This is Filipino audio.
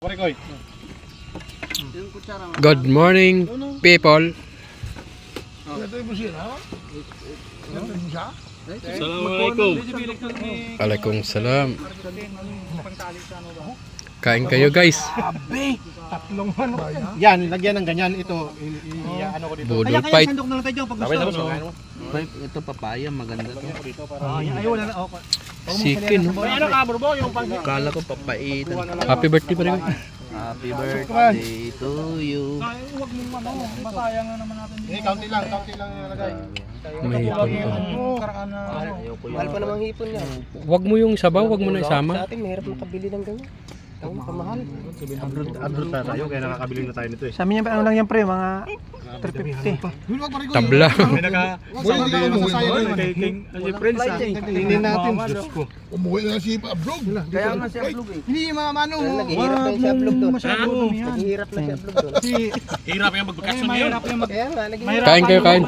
Good morning, people. Assalamualaikum. Waalaikumsalam. Kain kayo, guys. Yan, lagyan ng ganyan. Ito, ano ko dito. Budol fight. Sandok na lang tayo dyan pag gusto. Ito papaya, maganda to. Ayaw na. Sikin. no? Ano ka, bro? Yung pang... Kala ko papaitan. Happy birthday pa rin. Happy birthday to you. Huwag mong masayang na naman natin. Kaunti lang nilagay. May hipon pa. Mahal pa namang hipon yan. Wag mo yung sabaw, wag mo na Sa isama. atin, mahirap makabili ng ganyan. Ang kamahal. Abroad na tayo, kaya nakakabili na tayo nito eh. Sa amin yan, ano lang yan pre, mga 350. Tabla. May tingnan natin. Diyos ko. Umuwi na si Abrog. Kaya nga siya vlog eh. Hindi, ano, Naghihirap na siya vlog doon. Naghihirap na siya vlog doon. Hirap yung magbakasyon ngayon. Kaya nga, naghihirap. Kain kayo, kain.